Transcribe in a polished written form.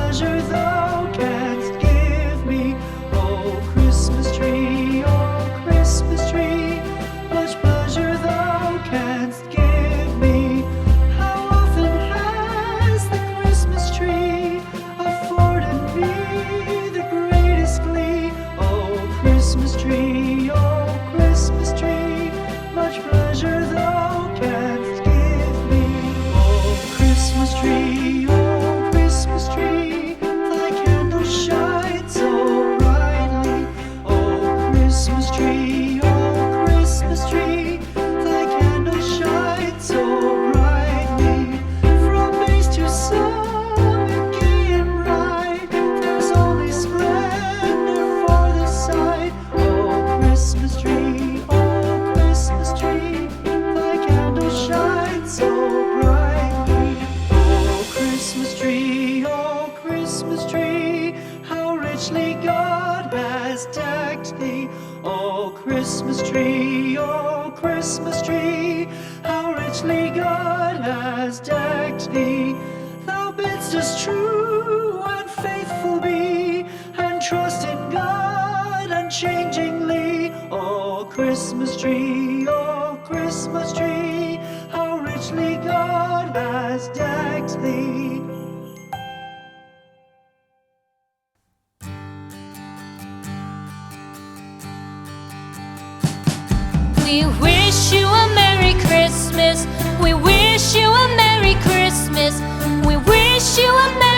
pleasure thou canst give me. Oh Christmas tree, much pleasure thou canst give me. How often has the Christmas tree afforded me the greatest glee. Oh Christmas tree, much pleasure thou canst give me. Oh Christmas tree, thy candle shines so brightly. Oh Christmas tree, thy candle shines so brightly. From base to summit, gay and bright, there's only splendor for the sight. Oh Christmas tree, thy candle shines so brightly. Oh Christmas tree, how richly God has decked thee. Oh Christmas tree, how richly God has decked thee. Thou bidst us true and faithful be, and trust in God unchangingly. Oh Christmas tree, how richly God has decked thee. We wish you a Merry Christmas. We wish you a Merry Christmas. We wish you a Merry